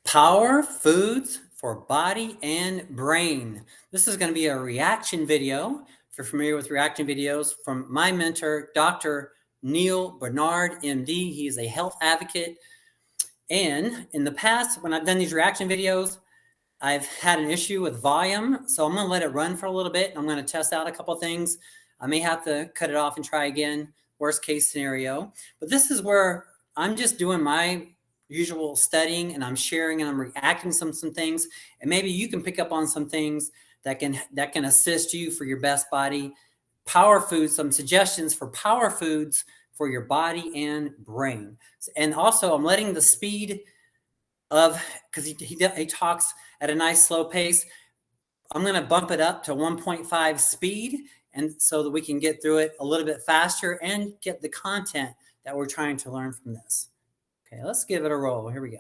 Power foods for body and brain. This is going to be a reaction video. If you're familiar with reaction videos, from my mentor, Dr. Neal Barnard, MD. He is a health advocate. And in the past, when I've done these reaction videos, I've had an issue with volume. So I'm going to let it run for a little bit. I'm going to test out a couple of things. I may have to cut it off and try again, worst case scenario. But this is where I'm just doing my usual studying, and I'm sharing and I'm reacting some things, and maybe you can pick up on some things that can assist you for your best body. Power foods, some suggestions for power foods for your body and brain. And also I'm letting the speed of, because he talks at a nice slow pace, I'm going to bump it up to 1.5 speed, and so that we can get through it a little bit faster and get the content that we're trying to learn from this. Okay, let's give it a roll. Here we go.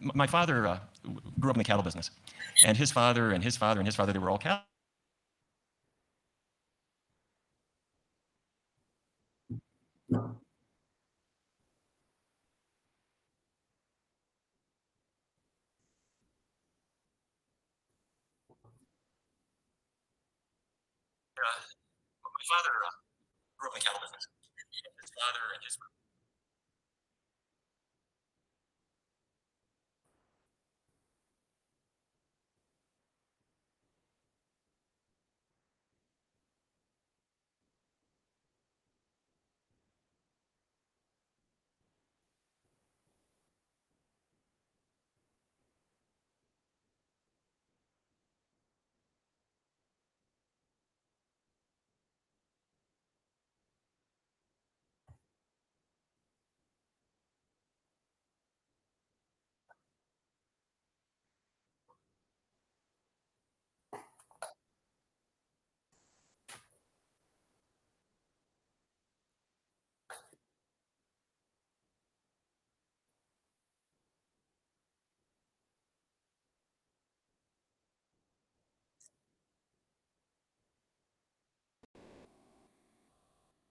My father grew up in the cattle business, and his father and his father and his father, they were all cattle. My father grew up in the cattle business, and his father and his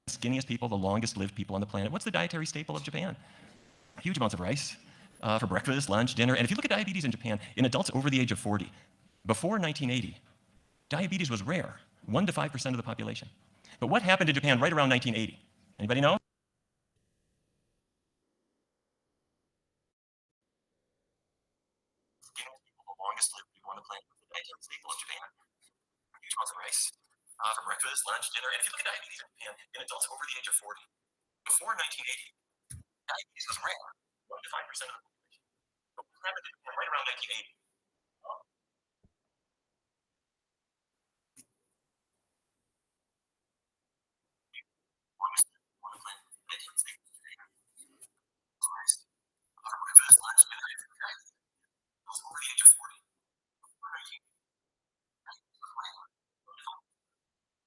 skinniest people, the longest lived people on the planet. What's the dietary staple of Japan? Huge amounts of rice for breakfast, lunch, dinner. And if you look at diabetes in Japan, in adults over the age of 40, before 1980, diabetes was rare, 1 to 5% of the population. But what happened in Japan right around 1980? Anybody know? Skinniest people, the longest lived people on the planet. What's the dietary staple of Japan? Huge amounts of rice for breakfast, lunch, dinner. And if you look at diabetes in Japan, in adults over the age of 40, before 1980, diabetes was rare, 1 to 5% of the population. But what happened in Japan right around 1980? Longest lived people on the planet. What's the dietary staple of Japan? Rice for breakfast, lunch, dinner. And if you look at adults over the age of 40, before 1980, diabetes was rare, 1 to 5% happened in Japan right around 1980.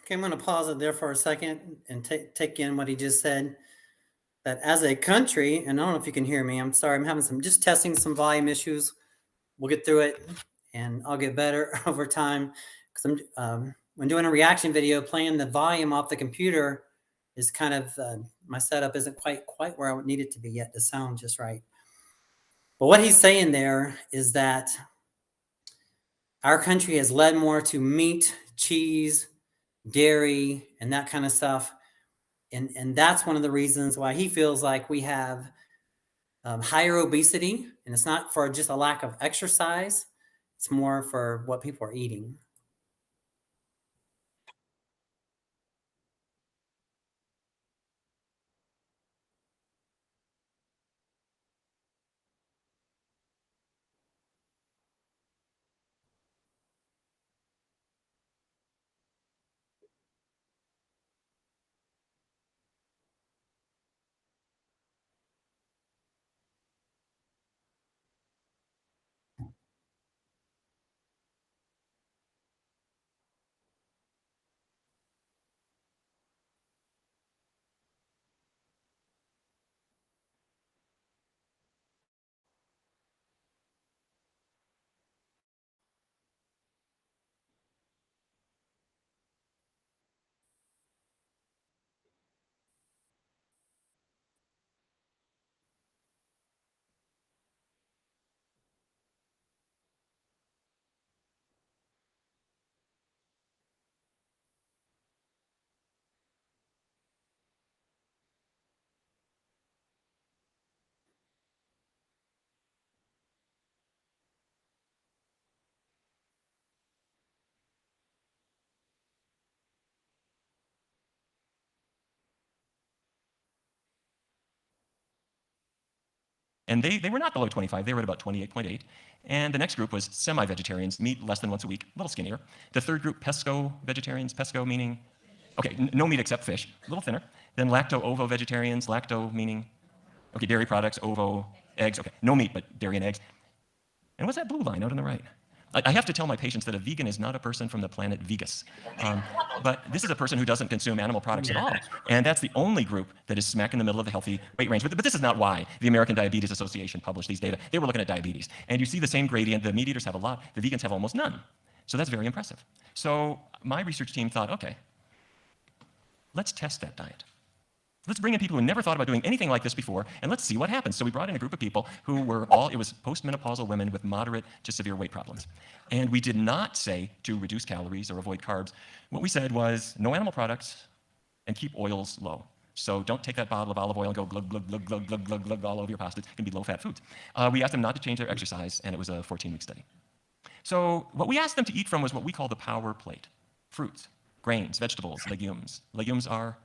Okay, I'm going to pause it there for a second and take in what he just said. That as a country, and I don't know if you can hear me. I'm sorry, I'm having some just testing some volume issues. We'll get through it, and I'll get better over time. Because when doing a reaction video, playing the volume off the computer is kind of my setup isn't quite where I would need it to be yet to sound just right. But what he's saying there is that our country has led more to meat, cheese, dairy, and that kind of stuff. And that's one of the reasons why he feels like we have higher obesity. And it's not for just a lack of exercise, it's more for what people are eating. And they were not below 25, they were at about 28.8. And the next group was semi-vegetarians, meat less than once a week, a little skinnier. The third group, pesco vegetarians, pesco meaning, okay, no meat except fish, a little thinner. Then lacto-ovo vegetarians, lacto meaning, okay, dairy products, ovo, eggs, okay, no meat, but dairy and eggs. And what's that blue line out on the right? I have to tell my patients that a vegan is not a person from the planet Vegas. But this is a person who doesn't consume animal products at all. And that's the only group that is smack in the middle of the healthy weight range. But this is not why the American Diabetes Association published these data. They were looking at diabetes. And you see the same gradient. The meat eaters have a lot. The vegans have almost none. So that's very impressive. So my research team thought, okay, let's test that diet. Let's bring in people who never thought about doing anything like this before, and let's see what happens. So we brought in a group of people who were it was postmenopausal women with moderate to severe weight problems. And we did not say to reduce calories or avoid carbs. What we said was no animal products and keep oils low. So don't take that bottle of olive oil and go glug, glug, glug, glug, glug, glug, glug all over your pasta. It's going to be low-fat foods. We asked them not to change their exercise, and it was a 14-week study. So what we asked them to eat from was what we call the power plate. Fruits, grains, vegetables, legumes. Legumes are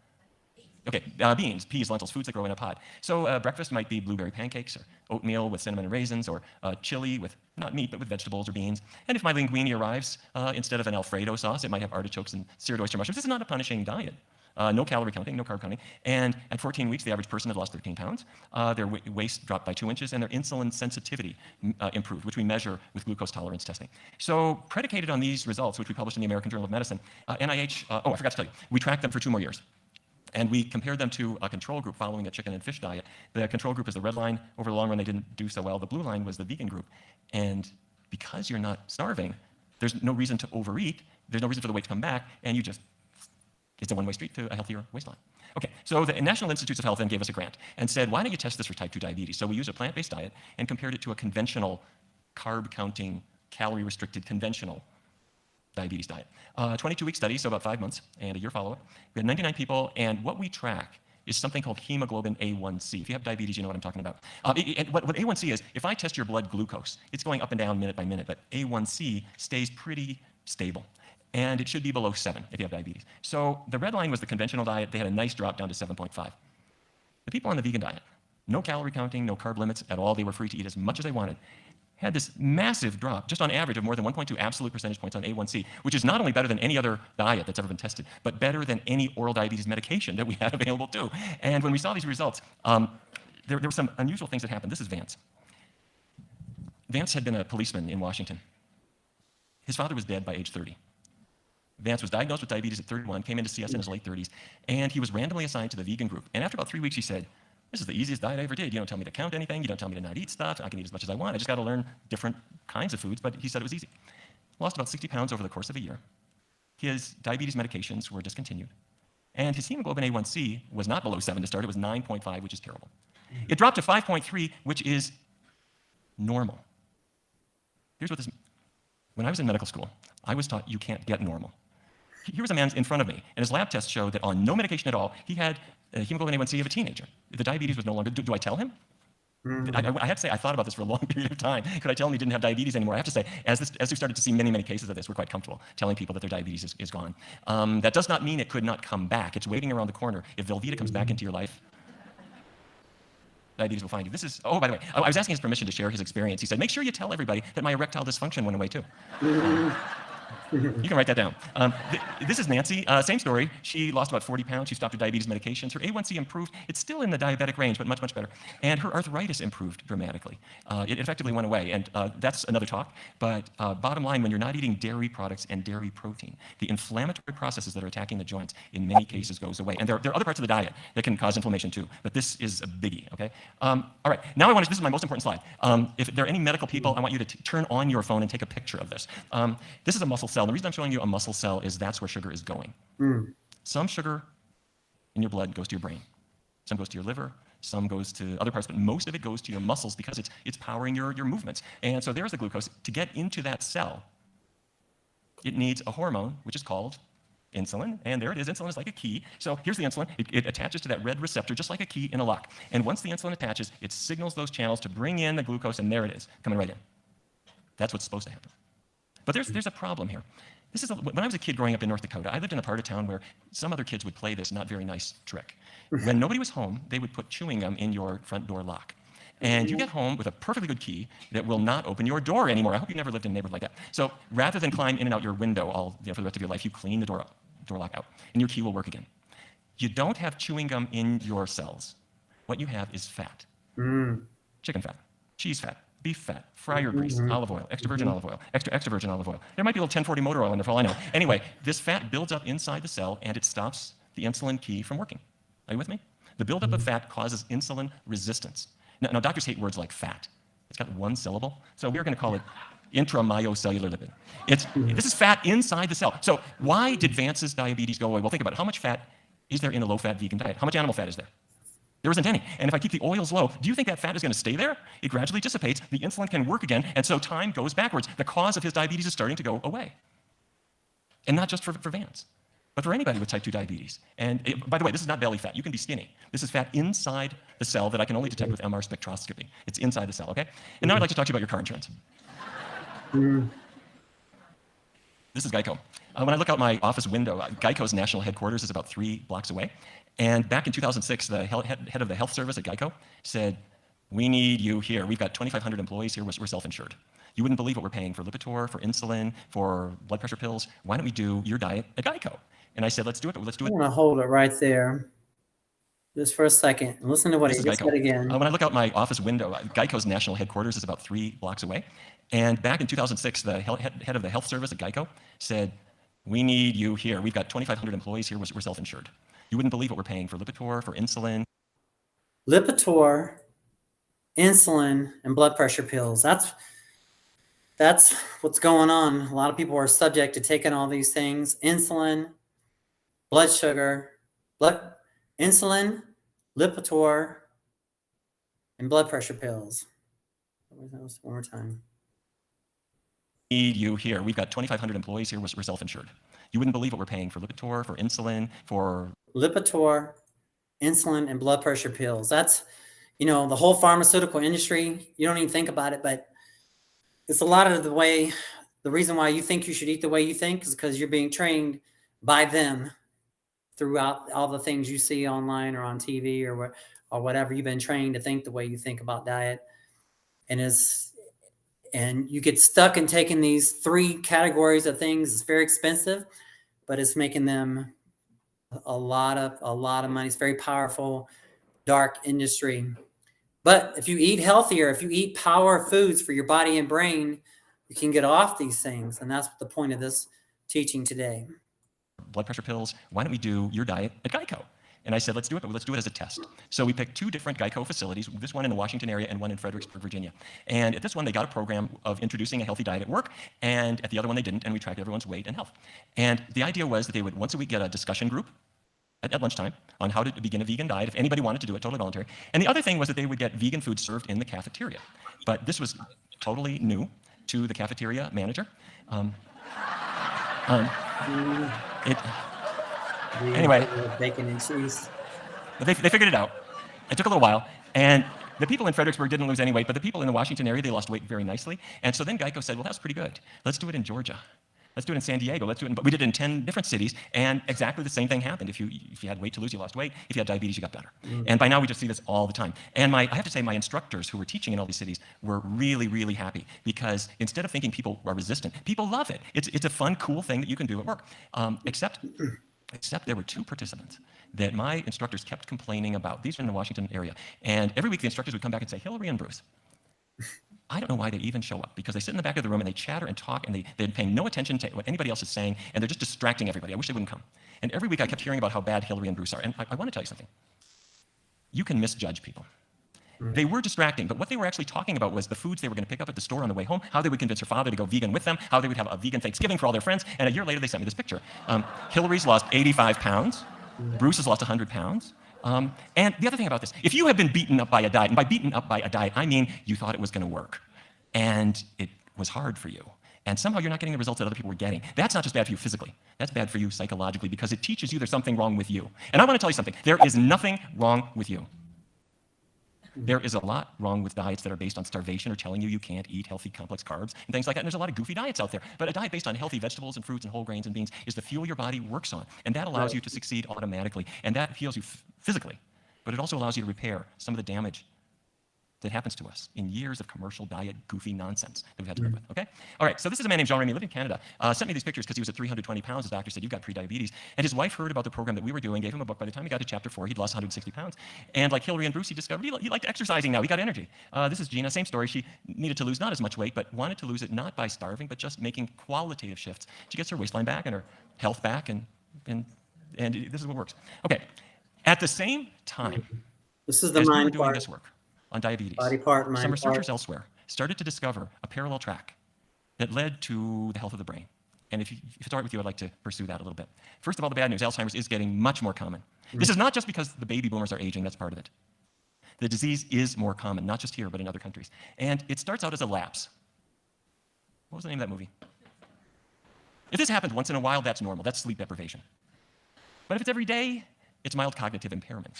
okay, beans, peas, lentils, foods that grow in a pod. So breakfast might be blueberry pancakes or oatmeal with cinnamon and raisins or chili with, not meat, but with vegetables or beans. And if my linguine arrives, instead of an Alfredo sauce, it might have artichokes and seared oyster mushrooms. This is not a punishing diet. No calorie counting, no carb counting. And at 14 weeks, the average person had lost 13 pounds. Their waist dropped by 2 inches, and their insulin sensitivity improved, which we measure with glucose tolerance testing. So predicated on these results, which we published in the American Journal of Medicine, NIH, I forgot to tell you, we tracked them for 2 more years. And we compared them to a control group following a chicken and fish diet. The control group is the red line. Over the long run, they didn't do so well. The blue line was the vegan group. And because you're not starving, there's no reason to overeat. There's no reason for the weight to come back. And it's a one-way street to a healthier waistline. Okay, so the National Institutes of Health then gave us a grant and said, why don't you test this for type 2 diabetes? So we used a plant-based diet and compared it to a conventional carb-counting, calorie-restricted conventional diabetes diet. 22-week study, so about 5 months, and a year follow-up. We had 99 people, and what we track is something called hemoglobin A1C. If you have diabetes, you know what I'm talking about. What A1C is, if I test your blood glucose, it's going up and down minute by minute, but A1C stays pretty stable. And it should be below 7 if you have diabetes. So the red line was the conventional diet. They had a nice drop down to 7.5. The people on the vegan diet, no calorie counting, no carb limits at all. They were free to eat as much as they wanted. Had this massive drop, just on average of more than 1.2 absolute percentage points on A1C, which is not only better than any other diet that's ever been tested, but better than any oral diabetes medication that we had available too. And when we saw these results, there were some unusual things that happened. This is Vance. Vance had been a policeman in Washington. His father was dead by age 30. Vance was diagnosed with diabetes at 31, came into CS in his late 30s, and he was randomly assigned to the vegan group. And after about 3 weeks, he said, this is the easiest diet I ever did. You don't tell me to count anything. You don't tell me to not eat stuff. I can eat as much as I want. I just got to learn different kinds of foods. But he said it was easy. Lost about 60 pounds over the course of a year. His diabetes medications were discontinued. And his hemoglobin A1C was not below 7 to start. It was 9.5, which is terrible. It dropped to 5.3, which is normal. Here's what this means. When I was in medical school, I was taught you can't get normal. Here was a man in front of me, and his lab tests showed that on no medication at all, he had a hemoglobin A1C of a teenager. The diabetes was no longer. Do I tell him? I have to say, I thought about this for a long period of time. Could I tell him he didn't have diabetes anymore? I have to say, as we started to see many, many cases of this, we're quite comfortable telling people that their diabetes is gone. That does not mean it could not come back. It's waiting around the corner. If Velveeta comes back into your life, diabetes will find you. This is, oh, by the way, I was asking his permission to share his experience. He said, make sure you tell everybody that my erectile dysfunction went away too. You can write that down. This is Nancy. Same story. She lost about 40 pounds. She stopped her diabetes medications. Her A1C improved. It's still in the diabetic range, but much, much better. And her arthritis improved dramatically. It effectively went away. And that's another talk. But bottom line, when you're not eating dairy products and dairy protein, the inflammatory processes that are attacking the joints in many cases goes away. And there are other parts of the diet that can cause inflammation too. But this is a biggie, okay? All right. Now this is my most important slide. If there are any medical people, I want you to turn on your phone and take a picture of this. This is a muscle cell. The reason I'm showing you a muscle cell is that's where sugar is going. Some sugar in your blood goes to your brain. Some goes to your liver. Some goes to other parts, but most of it goes to your muscles because it's powering your movements. And so there's the glucose. To get into that cell, it needs a hormone, which is called insulin. And there it is. Insulin is like a key. So here's the insulin. It attaches to that red receptor just like a key in a lock. And once the insulin attaches, it signals those channels to bring in the glucose, and there it is, coming right in. That's what's supposed to happen. But there's a problem here. When I was a kid growing up in North Dakota, I lived in a part of town where some other kids would play this not very nice trick. When nobody was home, they would put chewing gum in your front door lock. And you get home with a perfectly good key that will not open your door anymore. I hope you never lived in a neighborhood like that. So rather than climb in and out your window for the rest of your life, you clean the door lock out, and your key will work again. You don't have chewing gum in your cells. What you have is fat. Chicken fat, cheese fat, beef fat, fryer grease, olive oil, extra virgin olive oil, extra virgin olive oil. There might be a little 1040 motor oil in there for all I know. Anyway, this fat builds up inside the cell, and it stops the insulin key from working. Are you with me? The buildup of fat causes insulin resistance. Now, doctors hate words like fat. It's got one syllable, so we're going to call it intramyocellular lipid. This is fat inside the cell. So why did Vance's diabetes go away? Well, think about it. How much fat is there in a low-fat vegan diet? How much animal fat is there? There isn't any. And if I keep the oils low, do you think that fat is going to stay there? It gradually dissipates. The insulin can work again, and so time goes backwards. The cause of his diabetes is starting to go away. And not just for Vance, but for anybody with type 2 diabetes. And by the way, this is not belly fat. You can be skinny. This is fat inside the cell that I can only detect with MR spectroscopy. It's inside the cell, okay? And now I'd like to talk to you about your car insurance. This is Geico. When I look out my office window, Geico's national headquarters is about 3 blocks away. And back in 2006, the head of the health service at Geico said, we need you here. We've got 2,500 employees here. We're self-insured. You wouldn't believe what we're paying for Lipitor, for insulin, for blood pressure pills. Why don't we do your diet at Geico? And I said, let's do it, but let's do it. I'm going to hold it right there just for a second and listen to what he just said again. When I look out my office window, Geico's national headquarters is about 3 blocks away. And back in 2006, the head of the health service at Geico said, we need you here. We've got 2,500 employees here. We're self-insured. You wouldn't believe what we're paying for Lipitor, for insulin. Lipitor, insulin, and blood pressure pills. That's what's going on. A lot of people are subject to taking all these things. Insulin, blood sugar, insulin, Lipitor, and blood pressure pills. One more time. Need you here. We've got 2,500 employees here. We're self-insured. You wouldn't believe what we're paying for Lipitor, for insulin, for Lipitor, insulin, and blood pressure pills. That's, the whole pharmaceutical industry. You don't even think about it, but it's a lot of the reason why you think you should eat the way you think is because you're being trained by them throughout all the things you see online or on TV or whatever. You've been trained to think the way you think about diet. And you get stuck in taking these 3 categories of things. It's very expensive, but it's making them a lot of money. It's very powerful, dark industry. But if you eat healthier, if you eat power foods for your body and brain, you can get off these things. And that's the point of this teaching today. blood pressure pills. Why don't we do your diet at Geico? And I said, let's do it, but let's do it as a test. So we picked 2 different Geico facilities, this one in the Washington area and one in Fredericksburg, Virginia. And at this one, they got a program of introducing a healthy diet at work, and at the other one, they didn't, and we tracked everyone's weight and health. And the idea was that they would once a week get a discussion group at lunchtime on how to begin a vegan diet, if anybody wanted to do it, totally voluntary. And the other thing was that they would get vegan food served in the cafeteria. But this was totally new to the cafeteria manager. Anyway, bacon and cheese. But they figured it out. It took a little while, and the people in Fredericksburg didn't lose any weight, but the people in the Washington area, they lost weight very nicely. And so then Geico said, well, that's pretty good. Let's do it in Georgia. Let's do it in San Diego. Let's do it but we did it in 10 different cities, and exactly the same thing happened. If you had weight to lose, you lost weight. If you had diabetes, you got better. And by now, we just see this all the time. And I have to say, my instructors who were teaching in all these cities were really, really happy, because instead of thinking people are resistant, people love it. It's a fun, cool thing that you can do at work. Except there were 2 participants that my instructors kept complaining about. These are in the Washington area. And every week, the instructors would come back and say, Hillary and Bruce, I don't know why they even show up, because they sit in the back of the room and they chatter and talk, and they're paying no attention to what anybody else is saying, and they're just distracting everybody. I wish they wouldn't come. And every week I kept hearing about how bad Hillary and Bruce are. And I want to tell you something. You can misjudge people. They were distracting, but what they were actually talking about was the foods they were going to pick up at the store on the way home, how they would convince her father to go vegan with them, how they would have a vegan Thanksgiving for all their friends, and a year later they sent me this picture. Hillary's lost 85 pounds. Bruce has lost 100 pounds. And the other thing about this, if you have been beaten up by a diet, and by beaten up by a diet, I mean you thought it was going to work, and it was hard for you, and somehow you're not getting the results that other people were getting, that's not just bad for you physically, that's bad for you psychologically, because it teaches you there's something wrong with you. And I want to tell you something, there is nothing wrong with you. There is a lot wrong with diets that are based on starvation or telling you can't eat healthy complex carbs and things like that. And there's a lot of goofy diets out there. But a diet based on healthy vegetables and fruits and whole grains and beans is the fuel your body works on. And that allows you to succeed automatically. And that heals you physically. But it also allows you to repair some of the damage that happens to us in years of commercial diet goofy nonsense that we've had to live with, okay? All right, so this is a man named Jean Remy, lived in Canada, sent me these pictures because he was at 320 pounds. His doctor said, you've got prediabetes. And his wife heard about the program that we were doing, gave him a book. By the time he got to chapter 4, he'd lost 160 pounds. And like Hillary and Bruce, he discovered he liked exercising now. He got energy. This is Gina, same story. She needed to lose not as much weight, but wanted to lose it not by starving, but just making qualitative shifts. She gets her waistline back and her health back, and this is what works. Okay, at the same time, this is the as we were mind doing part. this work on diabetes, Body part, mind some researchers part. elsewhere started to discover a parallel track that led to the health of the brain. And if it start with you, I'd like to pursue that a little bit. First of all, the bad news, Alzheimer's is getting much more common. This is not just because the baby boomers are aging, that's part of it. The disease is more common, not just here, but in other countries. And it starts out as a lapse. What was the name of that movie? If this happens once in a while, that's normal. That's sleep deprivation. But if it's every day, it's mild cognitive impairment.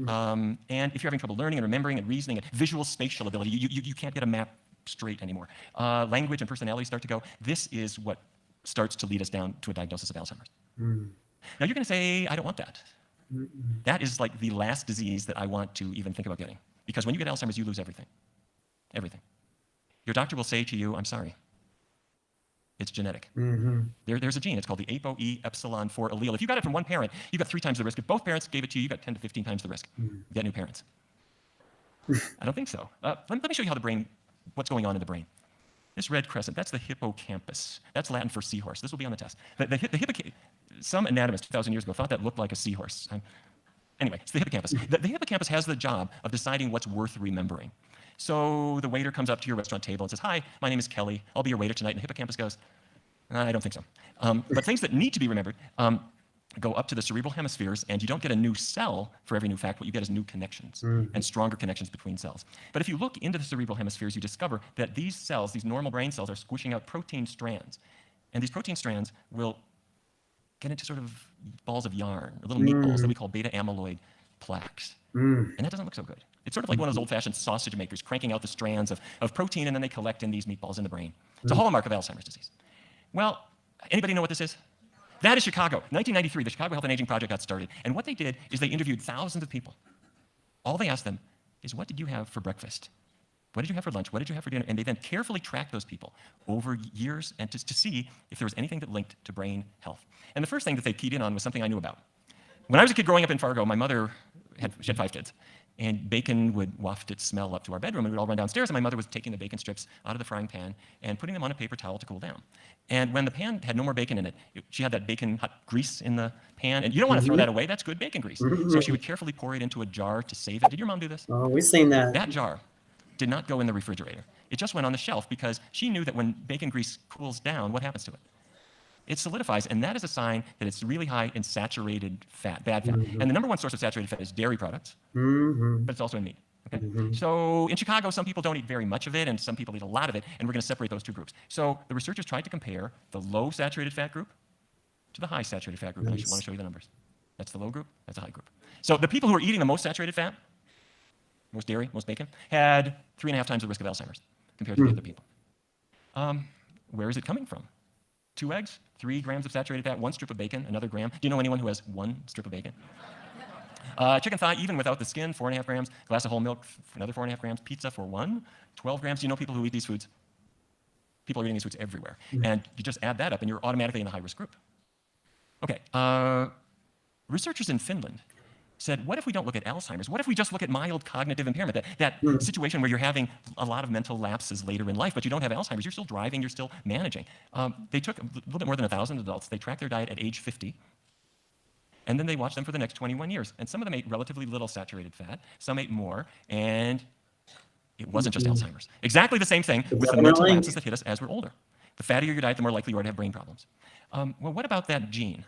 And if you're having trouble learning and remembering and reasoning and visual spatial ability, you can't get a map straight anymore. Language and personality start to go. This is what starts to lead us down to a diagnosis of Alzheimer's. Now you're going to say, I don't want that. That is like the last disease that I want to even think about getting. Because when you get Alzheimer's, you lose everything. Everything. Your doctor will say to you, I'm sorry. It's genetic. There's a gene. It's called the ApoE epsilon 4 allele. If you got it from one parent, you got 3 times the risk. If both parents gave it to you, you got 10 to 15 times the risk. You get new parents. I don't think so. Let me show you how the brain, what's going on in the brain. This red crescent, that's the hippocampus. That's Latin for seahorse. This will be on the test. Some anatomist 2,000 years ago thought that looked like a seahorse. Anyway, it's the hippocampus. The hippocampus has the job of deciding what's worth remembering. So the waiter comes up to your restaurant table and says, hi, my name is Kelly. I'll be your waiter tonight. And the hippocampus goes, I don't think so. But things that need to be remembered go up to the cerebral hemispheres, and you don't get a new cell for every new fact. What you get is new connections and stronger connections between cells. But if you look into the cerebral hemispheres, you discover that these cells, these normal brain cells, are squishing out protein strands. And these protein strands will get into sort of balls of yarn, or little meatballs that we call beta amyloid plaques. And that doesn't look so good. It's sort of like one of those old-fashioned sausage makers cranking out the strands of protein, and then they collect in these meatballs in the brain. It's a hallmark of Alzheimer's disease. Well, anybody know what this is? That is Chicago. 1993, the Chicago Health and Aging Project got started. And what they did is they interviewed thousands of people. All they asked them is, what did you have for breakfast? What did you have for lunch? What did you have for dinner? And they then carefully tracked those people over years and to see if there was anything that linked to brain health. And the first thing that they keyed in on was something I knew about. When I was a kid growing up in Fargo, my mother she had 5 kids. and bacon would waft its smell up to our bedroom, and we'd all run downstairs, and my mother was taking the bacon strips out of the frying pan and putting them on a paper towel to cool down. And when the pan had no more bacon in it, she had that bacon hot grease in the pan, and you don't want to throw that away. That's good bacon grease. So she would carefully pour it into a jar to save it. Did your mom do this? Oh, we've seen that. That jar did not go in the refrigerator. It just went on the shelf because she knew that when bacon grease cools down, what happens to it? It solidifies, and that is a sign that it's really high in saturated fat, bad fat. And the number one source of saturated fat is dairy products, but it's also in meat. Okay? So in Chicago, some people don't eat very much of it, and some people eat a lot of it, and we're going to separate those two groups. So the researchers tried to compare the low saturated fat group to the high saturated fat group. And I want to show you the numbers. That's the low group, that's the high group. So the people who are eating the most saturated fat, most dairy, most bacon, had 3.5 times the risk of Alzheimer's compared to the other people. Where is it coming from? 2 eggs, 3 grams of saturated fat, 1 strip of bacon, another gram. Do you know anyone who has 1 strip of bacon? Chicken thigh, even without the skin, 4.5 grams. Glass of whole milk, another 4.5 grams. Pizza for 1, 12 grams. Do you know people who eat these foods? People are eating these foods everywhere. And you just add that up, and you're automatically in the high-risk group. Okay, researchers in Finland said, what if we don't look at Alzheimer's? What if we just look at mild cognitive impairment, that situation where you're having a lot of mental lapses later in life, but you don't have Alzheimer's, you're still driving, you're still managing. They took a little bit more than 1,000 adults, they tracked their diet at age 50, and then they watched them for the next 21 years. And some of them ate relatively little saturated fat, some ate more, and it wasn't just Alzheimer's. Exactly the same thing with the mental lapses that hit us as we're older. The fattier your diet, the more likely you are to have brain problems. Well, what about that gene?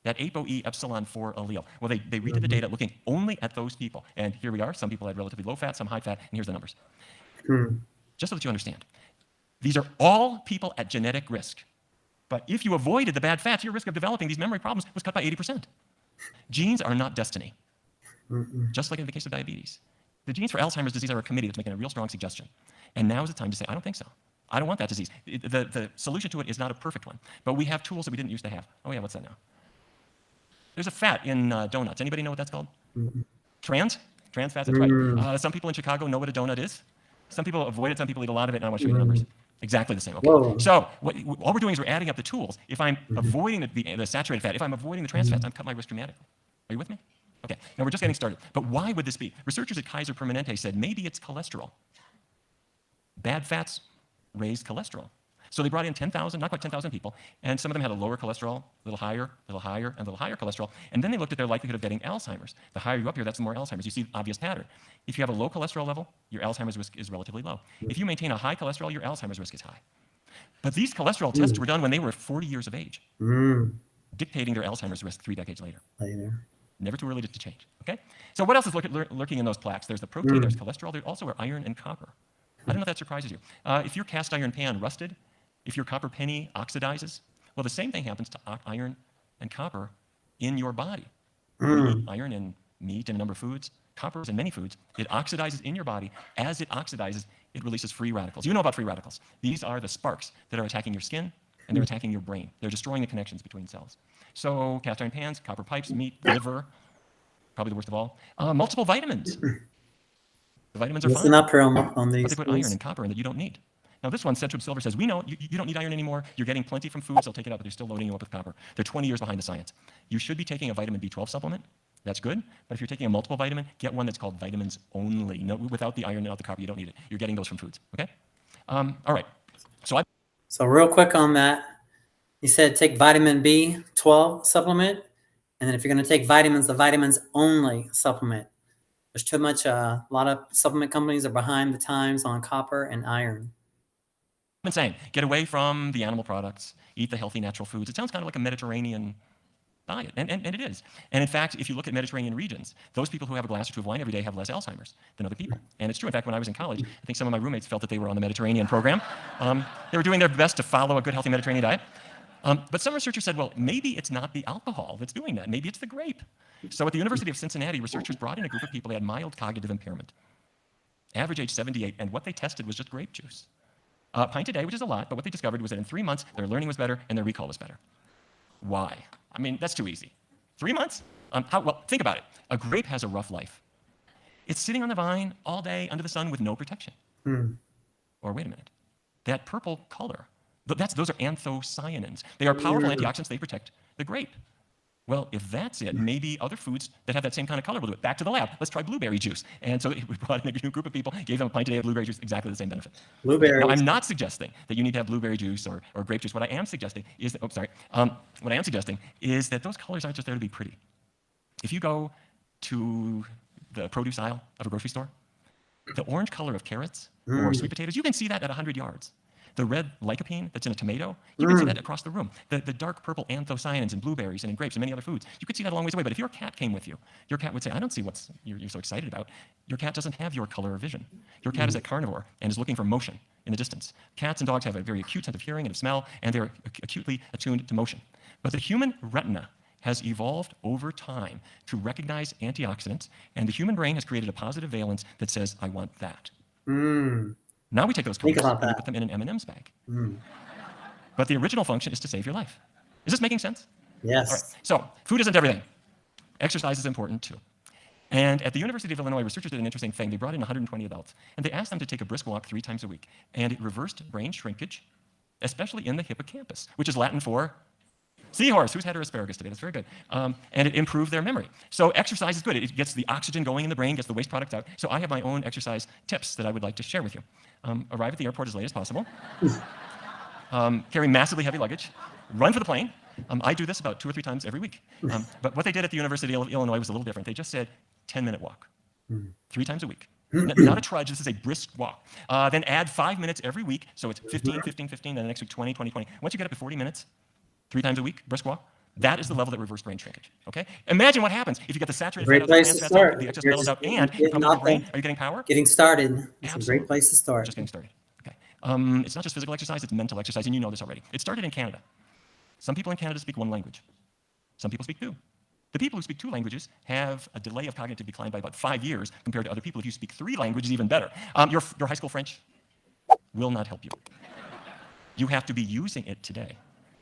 That ApoE epsilon 4 allele. Well, they redid the data looking only at those people. And here we are. Some people had relatively low fat, some high fat, and here's the numbers. Just so that you understand. These are all people at genetic risk. But if you avoided the bad fats, your risk of developing these memory problems was cut by 80%. Genes are not destiny. Just like in the case of diabetes. The genes for Alzheimer's disease are a committee that's making a real strong suggestion. And now is the time to say, I don't think so. I don't want that disease. The solution to it is not a perfect one. But we have tools that we didn't used to have. Oh yeah, what's that now? There's a fat in donuts. Anybody know what that's called? Trans fats, that's right. Some people in Chicago know what a donut is. Some people avoid it, some people eat a lot of it, and I want to show you the numbers. Exactly the same. Okay. So all we're doing is we're adding up the tools. If I'm avoiding the saturated fat, if I'm avoiding the trans fats, I'm cutting my risk dramatically. Are you with me? Okay, now we're just getting started. But why would this be? Researchers at Kaiser Permanente said maybe it's cholesterol. Bad fats raise cholesterol. So they brought in 10,000, not quite 10,000 people, and some of them had a lower cholesterol, a little higher, and a little higher cholesterol, and then they looked at their likelihood of getting Alzheimer's. The higher you up here, that's the more Alzheimer's. You see the obvious pattern. If you have a low cholesterol level, your Alzheimer's risk is relatively low. If you maintain a high cholesterol, your Alzheimer's risk is high. But these cholesterol tests were done when they were 40 years of age, dictating their Alzheimer's risk 3 decades later. Never too early to change, okay? So what else is lurking in those plaques? There's the protein, there's cholesterol, there also are iron and copper. I don't know if that surprises you. If your cast iron pan rusted, if your copper penny oxidizes, well, the same thing happens to iron and copper in your body. We eat iron in meat and a number of foods. Copper is in many foods. It oxidizes in your body. As it oxidizes, it releases free radicals. You know about free radicals. These are the sparks that are attacking your skin, and they're attacking your brain. They're destroying the connections between cells. So cast iron pans, copper pipes, meat, liver, probably the worst of all. Multiple vitamins. The vitamins are fine, up here on these, but they put iron and copper in that you don't need. Now this one, Centrum Silver, says, we know you don't need iron anymore. You're getting plenty from foods. They'll take it out, but they're still loading you up with copper. They're 20 years behind the science. You should be taking a vitamin B12 supplement. That's good. But if you're taking a multiple vitamin, get one that's called vitamins only. No, without the iron and without the copper, you don't need it. You're getting those from foods, okay? All right. So real quick on that, you said take vitamin B12 supplement, and then if you're going to take vitamins, the vitamins only supplement. There's too much, a lot of supplement companies are behind the times on copper and iron. I've been saying, get away from the animal products, eat the healthy natural foods. It sounds kind of like a Mediterranean diet, and it is. And in fact, if you look at Mediterranean regions, those people who have a glass or 2 of wine every day have less Alzheimer's than other people. And it's true. In fact, when I was in college, I think some of my roommates felt that they were on the Mediterranean program. They were doing their best to follow a good, healthy Mediterranean diet. But some researchers said, well, maybe it's not the alcohol that's doing that. Maybe it's the grape. So at the University of Cincinnati, researchers brought in a group of people that had mild cognitive impairment, average age 78, and what they tested was just grape juice. A pint a day, which is a lot, but what they discovered was that in 3 months, their learning was better and their recall was better. Why? I mean, that's too easy. 3 months? Well, think about it. A grape has a rough life. It's sitting on the vine all day under the sun with no protection. Or wait a minute. That purple color, those are anthocyanins. They are powerful antioxidants. They protect the grape. Well, if that's it, maybe other foods that have that same kind of color will do it. Back to the lab. Let's try blueberry juice. And so we brought in a new group of people, gave them a pint a day of blueberry juice, exactly the same benefit. Okay, Blueberries. now, I'm not suggesting that you need to have blueberry juice or grape juice. What I am suggesting is that, what I am suggesting is that those colors aren't just there to be pretty. If you go to the produce aisle of a grocery store, the orange color of carrots or sweet potatoes, you can see that at 100 yards. The red lycopene that's in a tomato, you can see that across the room. The dark purple anthocyanins in blueberries and in grapes and many other foods, you could see that a long ways away. But if your cat came with you, your cat would say, I don't see what you're so excited about. Your cat doesn't have your color or vision. Your cat is a carnivore and is looking for motion in the distance. Cats and dogs have a very acute sense of hearing and of smell, and they're acutely attuned to motion. But the human retina has evolved over time to recognize antioxidants, and the human brain has created a positive valence that says, I want that. Now we take those colors and we put them in an M&M's bag. But the original function is to save your life. Is this making sense? Yes. All right. So food isn't everything. Exercise is important too. And at the University of Illinois, researchers did an interesting thing. They brought in 120 adults, and they asked them to take a brisk walk 3 times a week. And it reversed brain shrinkage, especially in the hippocampus, which is Latin for seahorse. Who's had her asparagus today? That's very good. And it improved their memory. So exercise is good. It gets the oxygen going in the brain, gets the waste products out. So I have my own exercise tips that I would like to share with you. Arrive at the airport as late as possible. Carry massively heavy luggage. Run for the plane. I do this about 2 or 3 times every week. But what they did at the University of Illinois was a little different. They just said 10-minute walk, 3 times a week. Not a trudge, this is a brisk walk. Then add 5 minutes every week, so it's 15, 15, 15, then the next week 20, 20, 20. Once you get up to 40 minutes, 3 times a week, brisk walk, that is the level that reverses brain shrinkage, okay? Imagine what happens if you get the saturated Great fat out, place the to trans fats out, start. the excess metals out, and Getting from the brain, are you getting power? Getting started. It's a Absolutely. great place to start. Just getting started, okay? It's not just physical exercise, it's mental exercise, and you know this already. It started in Canada. Some people in Canada speak 1 language. Some people speak 2. The people who speak 2 languages have a delay of cognitive decline by about 5 years compared to other people. If you speak 3 languages, even better. Your high school French will not help you. You have to be using it today.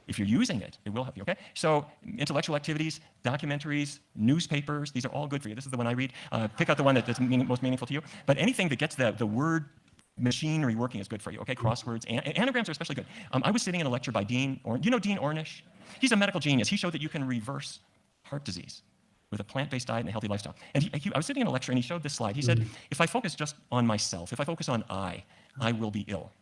If you're using it, it will help you, okay? So intellectual activities, documentaries, newspapers, these are all good for you. This is the one I read. Pick out the one that's most meaningful to you. But anything that gets the word machinery working is good for you, okay? Crosswords, anagrams are especially good. I was sitting in a lecture by Dean Ornish. You know Dean Ornish? He's a medical genius. He showed that you can reverse heart disease with a plant-based diet and a healthy lifestyle. And I was sitting in a lecture and he showed this slide. He said, if I focus just on myself, if I focus on I will be ill.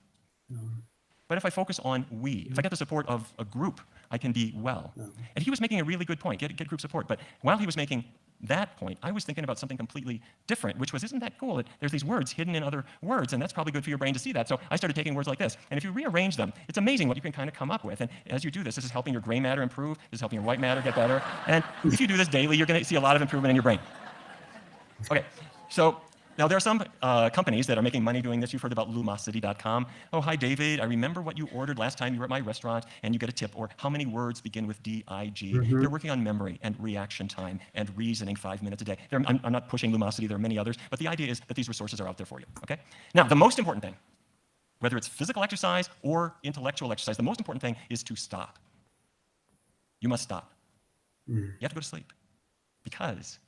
But if I focus on we, if I get the support of a group, I can be well. And he was making a really good point, get group support. But while he was making that point, I was thinking about something completely different, which was, isn't that cool that there's these words hidden in other words, and that's probably good for your brain to see that. So I started taking words like this. And if you rearrange them, it's amazing what you can kind of come up with. And as you do this is helping your gray matter improve, this is helping your white matter get better. And if you do this daily, you're going to see a lot of improvement in your brain. Okay, so now, there are some companies that are making money doing this. You've heard about Lumosity.com. Oh, hi, David. I remember what you ordered last time you were at my restaurant, and you get a tip. Or how many words begin with D-I-G? They're working on memory and reaction time and reasoning 5 minutes a day. I'm not pushing Lumosity. There are many others. But the idea is that these resources are out there for you, okay? Now, the most important thing, whether it's physical exercise or intellectual exercise, the most important thing is to stop. You must stop. You have to go to sleep. Because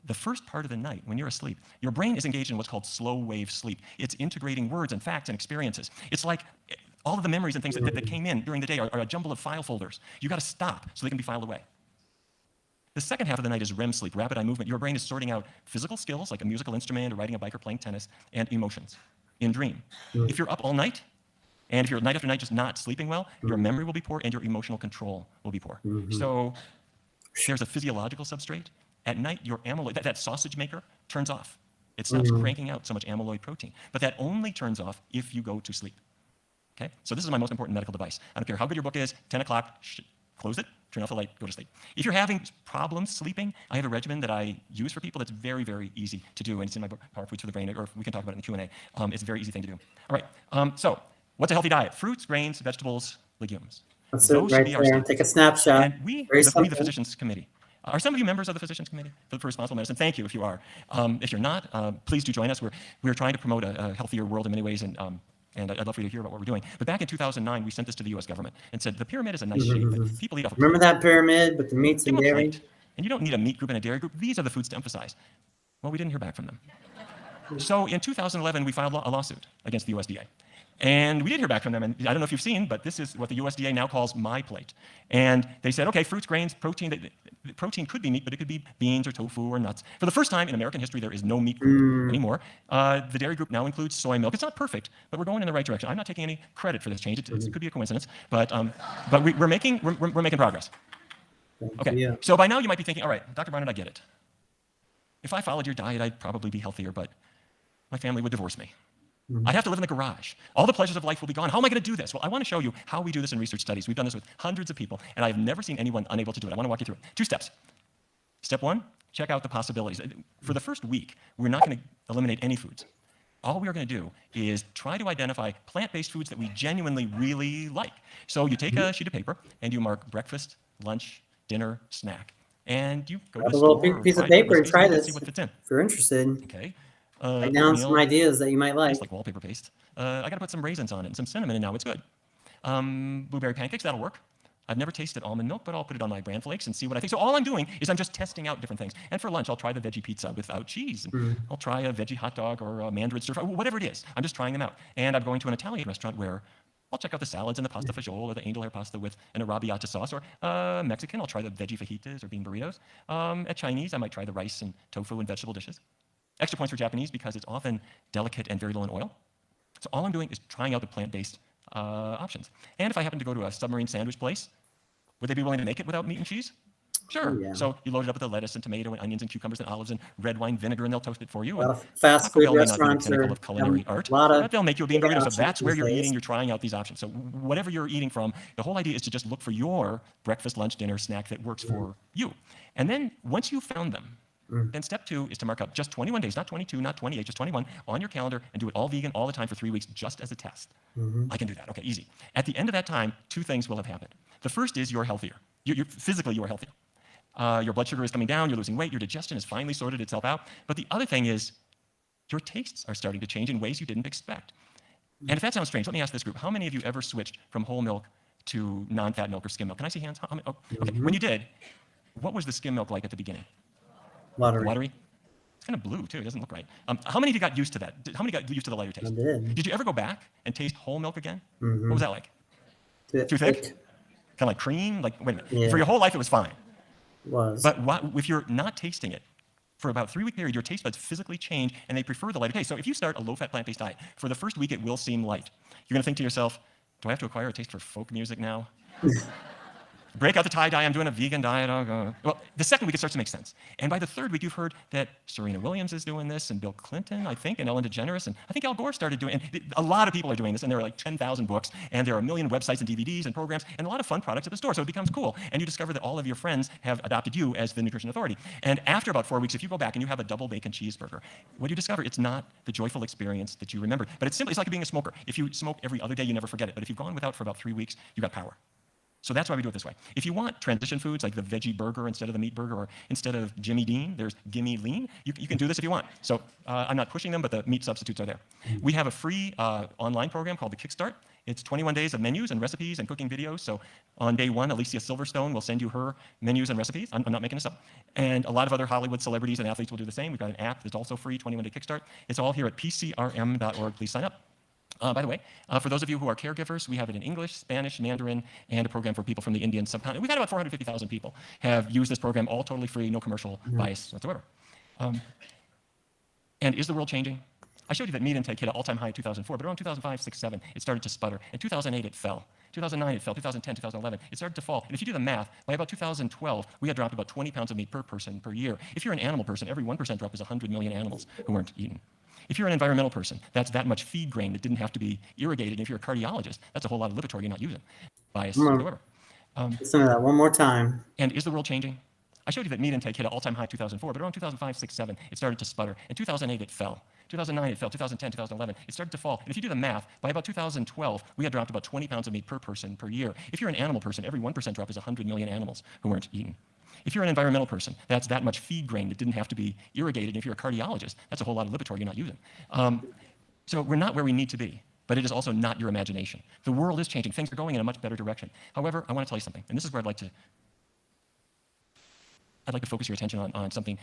the first part of the night, when you're asleep, your brain is engaged in what's called slow wave sleep. It's integrating words and facts and experiences. It's like all of the memories and things that came in during the day are a jumble of file folders. You got to stop so they can be filed away. The second half of the night is REM sleep, rapid eye movement. Your brain is sorting out physical skills, like a musical instrument or riding a bike or playing tennis, and emotions in dream. If you're up all night, and if you're night after night just not sleeping well, your memory will be poor and your emotional control will be poor. So there's a physiological substrate. At night, your amyloid, that sausage maker, turns off. It stops cranking out so much amyloid protein. But that only turns off if you go to sleep. Okay? So this is my most important medical device. I don't care how good your book is, 10 o'clock, close it, turn off the light, go to sleep. If you're having problems sleeping, I have a regimen that I use for people that's very, very easy to do, and it's in my book, Power Foods for the Brain, or we can talk about it in the Q&A. It's a very easy thing to do. All right, so what's a healthy diet? Fruits, grains, vegetables, legumes. Let's sit right there and take a snapshot. And we, the Physicians Committee, are some of you members of the Physicians Committee for Responsible Medicine? Thank you if you are. If you're not, please do join us. We're trying to promote a healthier world in many ways, and I'd love for you to hear about what we're doing. But back in 2009, we sent this to the U.S. government and said, the pyramid is a nice shape, but people eat off a Remember that pyramid with the meats and dairy? And you don't need a meat group and a dairy group. These are the foods to emphasize. Well, we didn't hear back from them. So in 2011, we filed a lawsuit against the USDA. And we did hear back from them, and I don't know if you've seen, but this is what the USDA now calls my plate. And they said, okay, fruits, grains, protein, protein could be meat, but it could be beans or tofu or nuts. For the first time in American history, there is no meat group anymore. The dairy group now includes soy milk. It's not perfect, but we're going in the right direction. I'm not taking any credit for this change. It could be a coincidence, but we're making progress. Okay, Yeah. so by now you might be thinking, all right, Dr. Barnard, I get it. If I followed your diet, I'd probably be healthier, but my family would divorce me. I'd have to live in the garage. All the pleasures of life will be gone. How am I going to do this? Well, I want to show you how we do this in research studies. We've done this with hundreds of people, and I've never seen anyone unable to do it. I want to walk you through it. 2 steps. Step 1, check out the possibilities. For the first week, we're not going to eliminate any foods. All we are going to do is try to identify plant-based foods that we genuinely really like. So you take a sheet of paper, and you mark breakfast, lunch, dinner, snack. And you go to Grab the a little store, piece of find paper and recipes, try see this what fits in. if you're interested. Okay. Write down some ideas that you might like. Tastes like wallpaper paste. I got to put some raisins on it and some cinnamon, and now it's good. Blueberry pancakes, that'll work. I've never tasted almond milk, but I'll put it on my bran flakes and see what I think. So all I'm doing is I'm just testing out different things. And for lunch, I'll try the veggie pizza without cheese. And I'll try a veggie hot dog or a mandarin stir fry, whatever it is. I'm just trying them out. And I'm going to an Italian restaurant where I'll check out the salads and the pasta fagioli or the angel hair pasta with an arrabbiata sauce. Or Mexican, I'll try the veggie fajitas or bean burritos. At Chinese, I might try the rice and tofu and vegetable dishes. Extra points for Japanese because it's often delicate and very low in oil. So all I'm doing is trying out the plant-based options. And if I happen to go to a submarine sandwich place, would they be willing to make it without meat and cheese? Sure. Yeah. So you load it up with the lettuce and tomato and onions and cucumbers and olives and red wine vinegar, and they'll toast it for you. A lot And of fast Taco food Bell may not be the restaurants pinnacle are of culinary art, a lot of but they'll make you a bean good burrito. So options that's where these you're days. eating. You're trying out these options. So whatever you're eating from, the whole idea is to just look for your breakfast, lunch, dinner, snack that works for you. And then once you've found them, then step 2 is to mark up just 21 days, not 22, not 28, just 21 on your calendar and do it all vegan all the time for 3 weeks just as a test. I can do that. Okay, easy. At the end of that time, 2 things will have happened. The first is you're healthier. Physically, you are healthier. Your blood sugar is coming down, you're losing weight, your digestion has finally sorted itself out. But the other thing is your tastes are starting to change in ways you didn't expect. And if that sounds strange, let me ask this group. How many of you ever switched from whole milk to non-fat milk or skim milk? Can I see hands? Okay. When you did, what was the skim milk like at the beginning? Watery? It's kind of blue, too. It doesn't look right. How many of you got used to that? How many got used to the lighter taste? I did. Did you ever go back and taste whole milk again? What was that like? Too thick? Kind of like cream? Like, wait a minute. Yeah. For your whole life, it was fine. Was. But if you're not tasting it, for about a 3-week period, your taste buds physically change, and they prefer the lighter taste. So if you start a low-fat plant-based diet, for the first week, it will seem light. You're going to think to yourself, do I have to acquire a taste for folk music now? Break out the tie-dye, I'm doing a vegan diet. Well, the second week, it starts to make sense. And by the 3rd week, you've heard that Serena Williams is doing this, and Bill Clinton, I think, and Ellen DeGeneres, and I think Al Gore started doing it. A lot of people are doing this, and there are like 10,000 books, and there are a million websites and DVDs and programs, and a lot of fun products at the store, so it becomes cool. And you discover that all of your friends have adopted you as the nutrition authority. And after about 4 weeks, if you go back and you have a double bacon cheeseburger, what do you discover? It's not the joyful experience that you remember, but it's like being a smoker. If you smoke every other day, you never forget it. But if you've gone without for about 3 weeks, you got power. So that's why we do it this way. If you want transition foods like the veggie burger instead of the meat burger, or instead of Jimmy Dean, there's Gimme Lean, you can do this if you want. So I'm not pushing them, but the meat substitutes are there. We have a free online program called the Kickstart. It's 21 days of menus and recipes and cooking videos. So on day 1, Alicia Silverstone will send you her menus and recipes. I'm not making this up. And a lot of other Hollywood celebrities and athletes will do the same. We've got an app that's also free, 21-day Kickstart. It's all here at pcrm.org. Please sign up. By the way, for those of you who are caregivers, we have it in English, Spanish, Mandarin, and a program for people from the Indian subcontinent. We've had about 450,000 people have used this program, all totally free, no commercial bias whatsoever. And is the world changing? I showed you that meat intake hit an all-time high in 2004, but around 2005, 6, 7, it started to sputter. In 2008, it fell. 2009, it fell. 2010, 2011, it started to fall. And if you do the math, by about 2012, we had dropped about 20 pounds of meat per person per year. If you're an animal person, every 1% drop is 100 million animals who weren't eaten. If you're an environmental person, that's that much feed grain that didn't have to be irrigated. If you're a cardiologist, that's a whole lot of Lipitor you're not using. Bias, whatever. Listen to that one more time. And is the world changing? I showed you that meat intake hit an all-time high in 2004, but around 2005, 6, 7, it started to sputter. In 2008, it fell. 2009, it fell. 2010, 2011, it started to fall. And if you do the math, by about 2012, we had dropped about 20 pounds of meat per person per year. If you're an animal person, every 1% drop is 100 million animals who weren't eaten. If you're an environmental person, that's that much feed grain that didn't have to be irrigated. If you're a cardiologist, that's a whole lot of Lipitor you're not using. So we're not where we need to be, but it is also not your imagination. The world is changing. Things are going in a much better direction. However, I want to tell you something, and this is where I'd like to focus your attention on something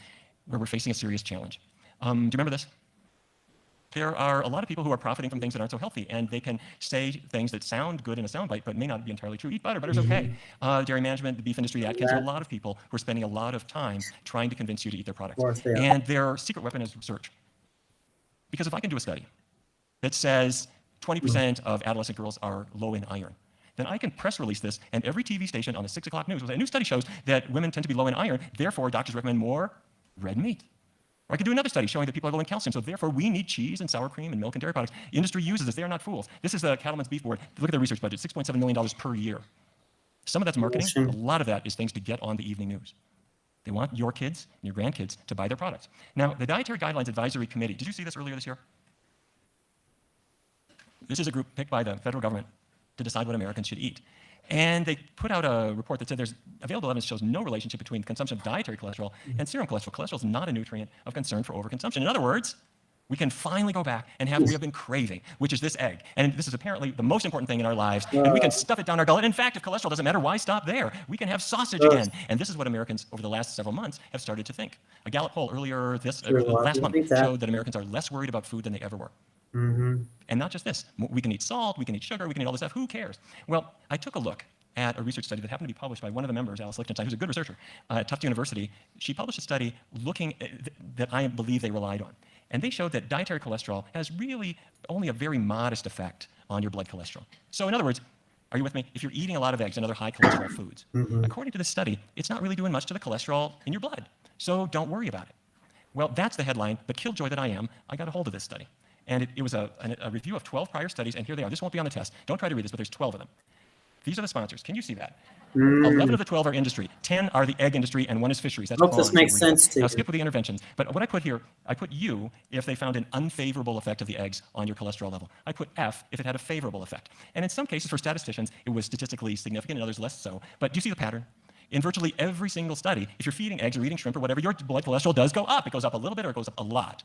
where we're facing a serious challenge. Do you remember this? there are a lot of people who are profiting from things that aren't so healthy, and they can say things that sound good in a soundbite, but may not be entirely true. Eat butter, butter's okay. Dairy management, the beef industry, Atkins, there are a lot of people who are spending a lot of time trying to convince you to eat their products. course they are. And their secret weapon is research. Because if I can do a study that says 20% of adolescent girls are low in iron, then I can press release this, and every TV station on the 6 o'clock news will say, a new study shows that women tend to be low in iron, therefore doctors recommend more red meat. Or I could do another study showing that people are low in calcium, so therefore we need cheese and sour cream and milk and dairy products. The industry uses this. They are not fools. This is the Cattlemen's Beef Board. Look at their research budget, $6.7 million per year. Some of that's marketing. A lot of that is things to get on the evening news. They want your kids and your grandkids to buy their products. Now, the Dietary Guidelines Advisory Committee, did you see this earlier this year? This is a group picked by the federal government to decide what Americans should eat. And they put out a report that said there's available evidence shows no relationship between consumption of dietary cholesterol and serum cholesterol. Cholesterol is not a nutrient of concern for overconsumption. In other words, we can finally go back and have what we have been craving, which is this egg. And this is apparently the most important thing in our lives. And we can stuff it down our gullet. In fact, if cholesterol doesn't matter, why stop there? We can have sausage again. And this is what Americans over the last several months have started to think. A Gallup poll earlier last month showed that Americans are less worried about food than they ever were. And not just this. We can eat salt, we can eat sugar, we can eat all this stuff. Who cares? Well, I took a look at a research study that happened to be published by one of the members, Alice Lichtenstein, who's a good researcher at Tufts University. She published a study looking that I believe they relied on. And they showed that dietary cholesterol has really only a very modest effect on your blood cholesterol. So in other words, are you with me? If you're eating a lot of eggs and other high cholesterol foods, according to this study, it's not really doing much to the cholesterol in your blood. So don't worry about it. Well, that's the headline, but killjoy that I am, I got a hold of this study. And it was a review of 12 prior studies, and here they are. This won't be on the test. Don't try to read this, but there's 12 of them. These are the sponsors. Can you see that? 11 of the 12 are industry. 10 are the egg industry, and 1 is fisheries. That's Hope this makes sense to you. Now skip with the interventions. But what I put here, I put U if they found an unfavorable effect of the eggs on your cholesterol level. I put F if it had a favorable effect. And in some cases, for statisticians, it was statistically significant, in others less so. But do you see the pattern? In virtually every single study, if you're feeding eggs or eating shrimp or whatever, your blood cholesterol does go up. It goes up a little bit or it goes up a lot.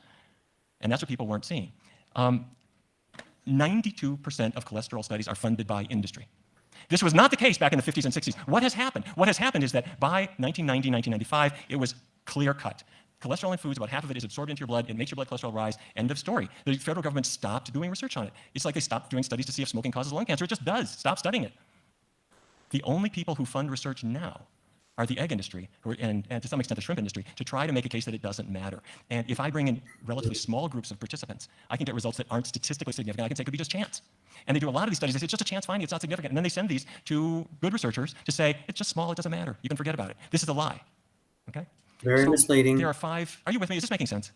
And that's what people weren't seeing. 92% of cholesterol studies are funded by industry. This was not the case back in the 50s and 60s. What has happened? What has happened is that by 1990, 1995, it was clear cut. Cholesterol in foods, about half of it is absorbed into your blood. It makes your blood cholesterol rise. End of story. The federal government stopped doing research on it. It's like they stopped doing studies to see if smoking causes lung cancer. It just does. Stop studying it. The only people who fund research now are the egg industry, and to some extent the shrimp industry, to try to make a case that it doesn't matter. And if I bring in relatively small groups of participants, I can get results that aren't statistically significant. I can say it could be just chance. And they do a lot of these studies. They say it's just a chance finding. It's not significant. And then they send these to good researchers to say, it's just small. It doesn't matter. You can forget about it. This is a lie. Okay? Very misleading. There are 5. Are you with me? Is this making sense?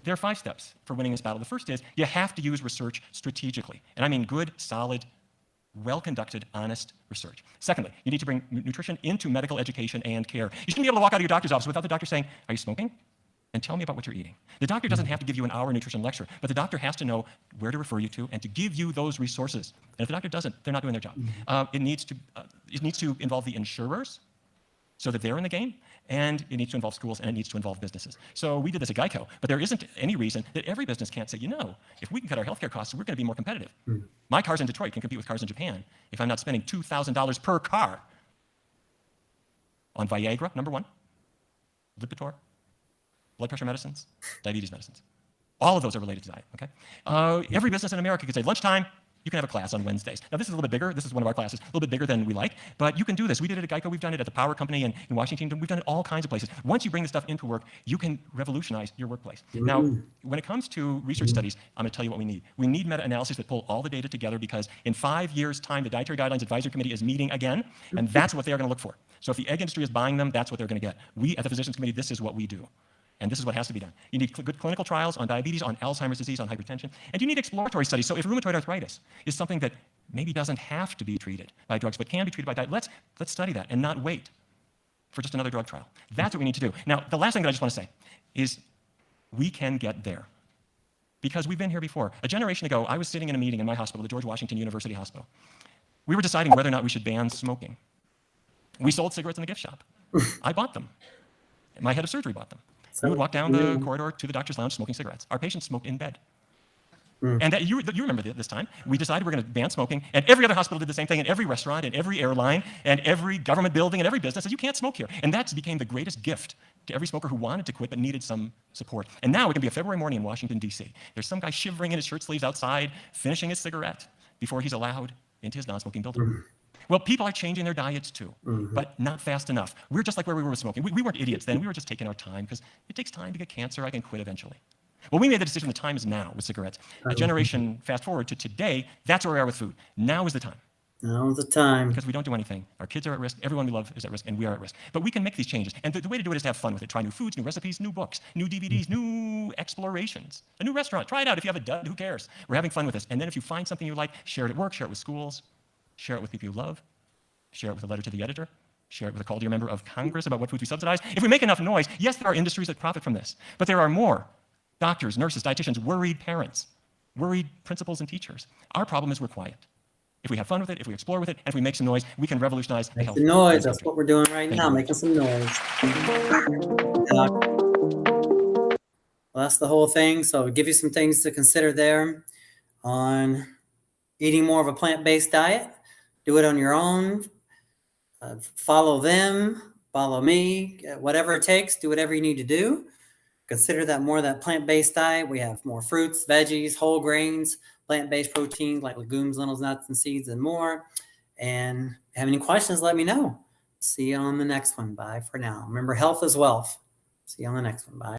There are 5 steps for winning this battle. The first is you have to use research strategically. And I mean good, solid, well-conducted, honest research. Secondly, you need to bring nutrition into medical education and care. You shouldn't be able to walk out of your doctor's office without the doctor saying, are you smoking? And tell me about what you're eating. The doctor doesn't have to give you an hour nutrition lecture, but the doctor has to know where to refer you to and to give you those resources. And if the doctor doesn't, they're not doing their job. It needs to involve the insurers so that they're in the game, and it needs to involve schools, and it needs to involve businesses. So we did this at Geico, but there isn't any reason that every business can't say, you know, if we can cut our healthcare costs, we're going to be more competitive. My cars in Detroit can compete with cars in Japan if I'm not spending $2,000 per car on Viagra, number 1, Lipitor, blood pressure medicines, diabetes medicines. All of those are related to diet, okay? Every business in America could say, lunchtime, you can have a class on Wednesdays. Now, this is a little bit bigger. This is one of our classes, a little bit bigger than we like, but you can do this. We did it at Geico. We've done it at the Power Company in Washington. We've done it all kinds of places. Once you bring this stuff into work, you can revolutionize your workplace. Now, when it comes to research studies, I'm going to tell you what we need. We need meta-analyses that pull all the data together because in 5 years' time, the Dietary Guidelines Advisory Committee is meeting again, and that's what they're going to look for. So if the egg industry is buying them, that's what they're going to get. We at the Physicians Committee, this is what we do. And this is what has to be done. You need good clinical trials on diabetes, on Alzheimer's disease, on hypertension, and you need exploratory studies. So if rheumatoid arthritis is something that maybe doesn't have to be treated by drugs, but can be treated by diet, let's study that and not wait for just another drug trial. That's what we need to do. Now, the last thing that I just want to say is we can get there because we've been here before. A generation ago, I was sitting in a meeting in my hospital, the George Washington University Hospital. We were deciding whether or not we should ban smoking. We sold cigarettes in the gift shop. I bought them. My head of surgery bought them. We would walk down the corridor to the doctor's lounge smoking cigarettes. Our patients smoked in bed. And that you remember this time, we decided we're going to ban smoking, and every other hospital did the same thing, and every restaurant, and every airline, and every government building, and every business said, you can't smoke here. And that became the greatest gift to every smoker who wanted to quit but needed some support. And now it can be a February morning in Washington, D.C. There's some guy shivering in his shirt sleeves outside, finishing his cigarette before he's allowed into his non-smoking building. Well, people are changing their diets too, but not fast enough. We're just like where we were with smoking. We weren't idiots then. We were just taking our time because it takes time to get cancer. I can quit eventually. Well, we made the decision the time is now with cigarettes. A generation fast forward to today, that's where we are with food. Now is the time. Now's the time. Because we don't do anything. Our kids are at risk. Everyone we love is at risk, and we are at risk. But we can make these changes. And the way to do it is to have fun with it. Try new foods, new recipes, new books, new DVDs, new explorations, a new restaurant. Try it out. If you have a dud, who cares? We're having fun with this. And then if you find something you like, share it at work, share it with schools, share it with people you love, share it with a letter to the editor, share it with a call to your member of Congress about what foods we subsidize. If we make enough noise, yes, there are industries that profit from this, but there are more doctors, nurses, dietitians, worried parents, worried principals and teachers. Our problem is we're quiet. If we have fun with it, if we explore with it, and if we make some noise, we can revolutionize Make health. some noise. That's what we're doing right now, you. making some noise. Well, that's the whole thing. So I'll give you some things to consider there on eating more of a plant-based diet. Do it on your own. Follow them, follow me, whatever it takes, do whatever you need to do. Consider that more of that plant-based diet. We have more fruits, veggies, whole grains, plant-based proteins like legumes, lentils, nuts, and seeds, and more. And if you have any questions, let me know. See you on the next one. Bye for now. Remember, health is wealth. See you on the next one. Bye.